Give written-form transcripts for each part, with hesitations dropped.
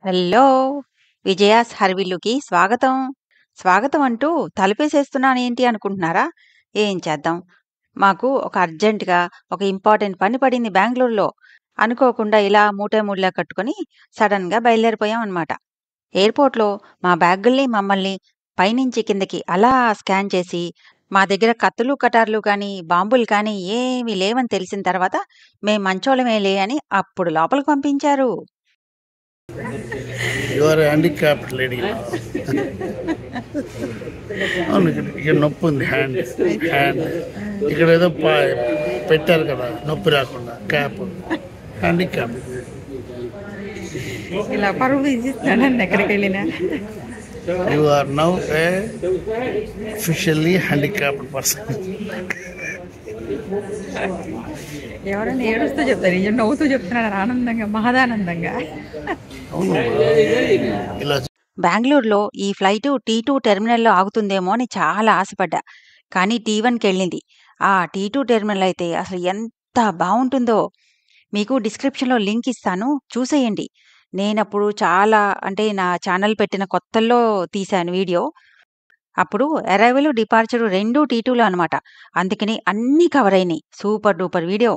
Hello! Vijaya's హర్విల్లుకి స్వాగతం. స్వాగతం అంటూ తలుపేసేస్తున్నానేంటి అనుకుంటున్నారా? ఏం చేద్దాం. మాకు ఒక అర్జెంట్‌గా ఒక ఇంపార్టెంట్ పని పడింది బెంగుళూరులో. అనుకోకుండా ఇలా మూటేముడిలా కట్టుకొని సడెన్‌గా బయలుదేరిపోయామనమాట. ఎయిర్‌పోర్ట్‌లో మా బ్యాగుల్ని, మమ్మల్ని పైనుంచి కిందకి అలా స్కాన్ చేసి, మా దగ్గర కత్తులు, కటార్లు కానీ, బాంబులు కానీ ఏమీ లేవని తెలిసిన తర్వాత, మేం మంచోళ్ళమేలే అని అప్పుడు లోపలికి పంపించారు. You are a handicapped lady. అవును ఇక్కడ నొప్పి ఉంది హ్యాండ్ ఇక్కడ ఏదో పెట్టారు కదా నొప్పి రాకుండా క్యాప్ హ్యాండిక్యాప్. ఇలా పరువు తీసిస్తాడండి ఎక్కడికి వెళ్ళినా. You are now a officially handicapped person. ఎవరైనా ఏడుస్తూ చెప్తారు, ఈయన నవ్వుతూ చెప్తున్నాడు ఆనందంగా, మహదానందంగా. అవును ఇలా బెంగుళూరులో ఈ ఫ్లైటు T2 టెర్మినల్‌లో ఆగుతుందేమో అని చాలా ఆశపడ్డా. కానీ T1కెళ్ళింది. ఆ T2 టెర్మినల్ అయితే అసలు ఎంత బావుంటుందో! మీకు డిస్క్రిప్షన్‌లో లింక్ ఇస్తాను చూసేయండి. నేనప్పుడు చాలా అంటే నా ఛానల్ పెట్టిన కొత్తల్లో తీశాను వీడియో. అప్పుడు అరైవల్, డిపార్చర్ 2 T2లో అనమాట. అందుకని అన్నీ కవర్ అయినాయి. Super duper video.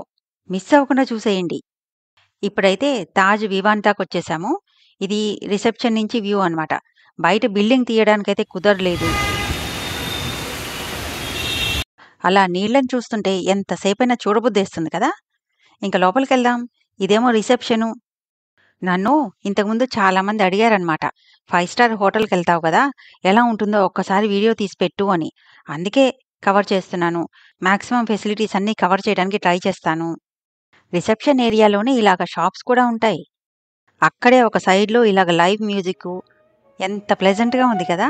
మిస్ అవ్వకుండా చూసేయండి. ఇప్పుడైతే తాజ్ వివాంతాకొచ్చేసాము. ఇది రిసెప్షన్ నుంచి వ్యూ అనమాట. బయట బిల్డింగ్ తీయడానికైతే కుదరలేదు. అలా నీళ్ళని చూస్తుంటే ఎంతసేపైనా చూడబుద్దేస్తుంది కదా! ఇంక లోపలికెళ్దాం. ఇదేమో రిసెప్షను. నన్ను ఇంతకుముందు చాలామంది అడిగారనమాట. 5 స్టార్ హోటల్‌కెళ్తావు కదా! ఎలా ఉంటుందో ఒక్కసారి వీడియో తీసి పెట్టు అని. అందుకే కవర్ చేస్తున్నాను. మాక్సిమం ఫెసిలిటీస్ అన్నీ కవర్ చేయడానికి ట్రై చేస్తాను. రిసెప్షన్ ఏరియాలోనే ఇలాగ షాప్స్ కూడా ఉంటాయి. అక్కడే ఒక సైడ్‌లో ఇలాగ లైవ్ మ్యూజిక్కు ఎంత ప్లెజెంట్‌గా ఉంది కదా!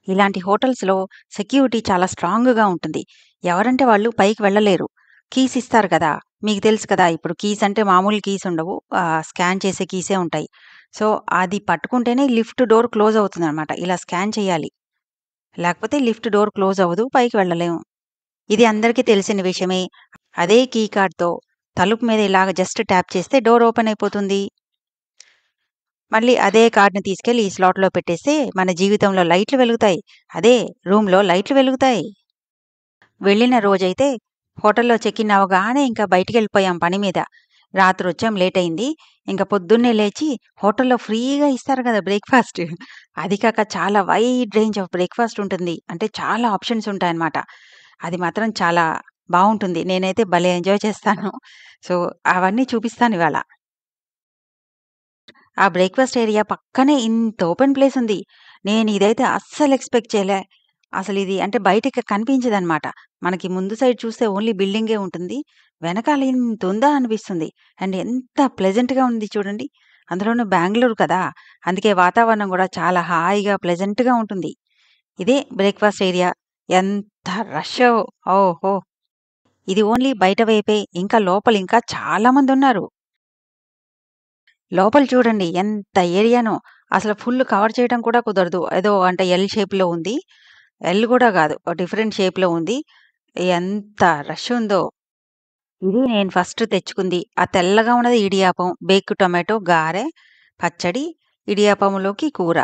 ఇలాంటి హోటల్స్‌లో సెక్యూరిటీ చాలా స్ట్రాంగ్‌గా ఉంటుంది. ఎవరంటే వాళ్ళు పైకి వెళ్ళలేరు. కీస్ ఇస్తారు కదా! మీకు తెలుసు కదా! ఇప్పుడు కీస్ అంటే మామూలు కీస్ ఉండవు. స్కాన్ చేసే కీసే ఉంటాయి. సో, అది పట్టుకుంటేనే లిఫ్ట్ డోర్ క్లోజ్ అవుతుందనమాట. ఇలా స్కాన్ చేయాలి. లేకపోతే లిఫ్ట్ డోర్ క్లోజ్ అవ్వదు. పైకి వెళ్ళలేము. ఇది అందరికీ తెలిసిన విషయమే. అదే కీ కార్డ్‌తో తలుపు మీద ఇలాగ జస్ట్ ట్యాప్ చేస్తే డోర్ ఓపెన్ అయిపోతుంది. మళ్ళీ అదే కార్డ్‌ని తీసుకెళ్ళి ఈ స్లాట్‌లో పెట్టేస్తే మన జీవితంలో లైట్లు వెలుగుతాయి. అదే రూమ్‌లో లైట్లు వెలుగుతాయి. వెళ్ళిన రోజైతే హోటల్‌లో చెక్ ఇన్ అవ్వగానే ఇంకా బయటికెళ్ళిపోయాం పని మీద. రాత్రొచ్చాం లేటయింది. ఇంక పొద్దున్నే లేచి హోటల్‌లో ఫ్రీగా ఇస్తారు కదా బ్రేక్‌ఫాస్ట్. అది కాక చాలా వైడ్ రేంజ్ ఆఫ్ బ్రేక్‌ఫాస్ట్ ఉంటుంది. అంటే చాలా ఆప్షన్స్ ఉంటాయన్నమాట. అది మాత్రం చాలా బావుంటుంది. నేనైతే భలే ఎంజాయ్ చేస్తాను. సో, అవన్నీ చూపిస్తానివాళ. ఆ బ్రేక్‌ఫాస్ట్ ఏరియా పక్కనే ఇంత ఓపెన్ ప్లేస్ ఉంది. నేను ఇదైతే అస్సలు ఎక్స్‌పెక్ట్ చేయలే. అసలిది అంటే బయటికి కనిపించదనమాట. మనకి ముందు సైడ్ చూస్తే ఓన్లీ బిల్డింగే ఉంటుంది. వెనకాల ఇంతుందా అనిపిస్తుంది. అండ్ ఎంత ప్లెజెంట్‌గా ఉంది చూడండి. అందులోనూ బెంగుళూరు కదా! అందుకే వాతావరణం గూడా చాలా హాయిగా ప్లెజెంట్‌గా ఉంటుంది. ఇదే బ్రేక్‌ఫాస్ట్ ఏరియా. ఎంత రషో! ఓహో! ఇది ఓన్లీ బయట వైపే. ఇంకా లోపల ఇంకా చాలా మందున్నారు. లోపల చూడండి ఎంత ఏరియానో. అసలు ఫుల్ కవర్ చేయడం కూడా కుదరదు. ఏదో అంటే ఎల్ షేప్‌లో ఉంది. ఎల్ గూడా గాదు. డిఫరెంట్ షేప్‌లో ఉంది. ఎంత రష్ ఉందో. ఇది నేను ఫస్ట్ తెచ్చుకుంది. ఆ తెల్లగా ఉన్నది ఇడియాప్పం, బేక్డ్ టొమాటో, గారె, పచ్చడి, ఇడియాప్పంలోకి కూర.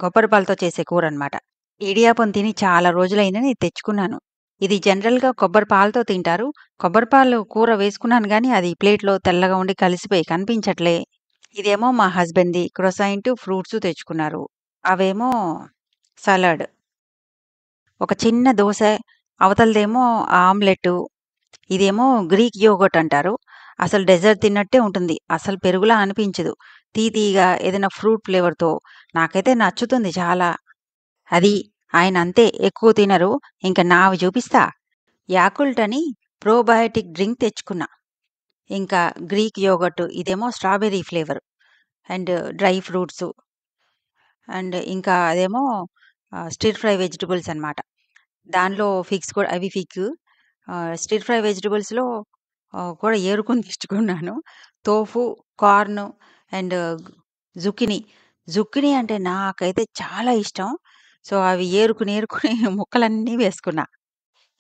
కొబ్బరిపాలతో చేసే కూరనమాట. ఇడియాప్పం తిని చాలా రోజులయిందని ఇది తెచ్చుకున్నాను. ఇది జనరల్‌గా కొబ్బరి పాలతో తింటారు. కొబ్బరి పాలు కూర వేసుకున్నాను గానీ, అది ప్లేట్‌లో తెల్లగా ఉండి కలిసిపోయి కనిపించట్లే. ఇదేమో మా హస్బెండ్‌ది. క్రొసైంట్, ఫ్రూట్సు తెచ్చుకున్నారు. అవేమో సలాడ్. ఒక చిన్న దోస, అవతలదేమో ఆమ్లెటు. ఇదేమో గ్రీక్ యోగర్ట్ అంటారు. అసలు డెజర్ట్ తిన్నట్టే ఉంటుంది. అసలు పెరుగులా అనిపించదు. తీయగా ఏదైనా ఫ్రూట్ ఫ్లేవర్‌తో. నాకైతే నచ్చుతుంది చాలా. అది ఆయన అంతే ఎక్కువ తినరు. ఇంక నావి చూపిస్తా. యాకుల్ట్ అని ప్రోబయోటిక్ డ్రింక్ తెచ్చుకున్నా. ఇంకా గ్రీక్ యోగర్ట్ ఇదేమో strawberry flavour and dry fruits and ఇంకా అదేమో స్టిర్ ఫ్రై వెజిటబుల్స్ అనమాట. దానిలో ఫిగ్స్ కూడా అవి ఫిగ్. స్టిర్ ఫ్రై వెజిటబుల్స్‌లో కూడా ఏరుకొని తెచ్చుకున్నాను. Tofu, corn and zucchini. Zucchini అంటే నాకైతే చాలా ఇష్టం. సో, అవి ఏరుకొని ముక్కలన్నీ వేసుకున్నా.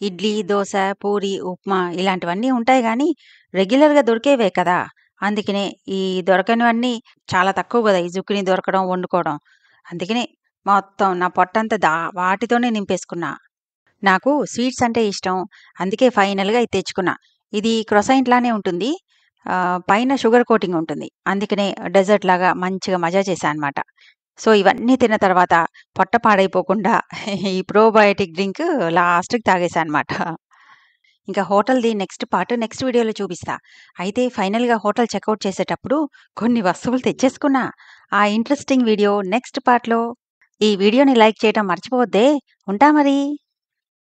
ఇడ్లీ, దోస, పూరి, ఉప్మా ఇలాంటివన్నీ ఉంటాయి గానీ, రెగ్యులర్‌గా దొరికేవే కదా! అందుకనే ఈ దొరకనివన్నీ చాలా తక్కువ గదా! ఈ జుకినీ దొరకడం, వండుకోవడం. అందుకనే మొత్తం నా పొట్టంతా వాటితోనే నింపేసుకున్నా. నాకు స్వీట్స్ అంటే ఇష్టం. అందుకే ఫైనల్‌గా ఇది తెచ్చుకున్నా. ఇది క్రొసైంట్ లానే ఉంటుంది. పైన షుగర్ కోటింగ్ ఉంటుంది. అందుకనే డెజర్ట్ లాగా మంచిగా మజా చేశా అనమాట. సో, ఇవన్నీ తిన్న తర్వాత పొట్ట పాడైపోకుండా ఈ ప్రోబయోటిక్ డ్రింక్ లాస్ట్‌కి తాగేశా అనమాట. ఇంకా హోటల్‌ది నెక్స్ట్ పార్ట్ నెక్స్ట్ వీడియోలో చూపిస్తా. అయితే ఫైనల్‌గా హోటల్ చెకౌట్ చేసేటప్పుడు కొన్ని వస్తువులు తెచ్చేసుకున్నా. ఆ ఇంట్రెస్టింగ్ వీడియో నెక్స్ట్ పార్ట్‌లో. ఈ వీడియోని లైక్ చేయటం మర్చిపోవద్దే. ఉంటా మరి.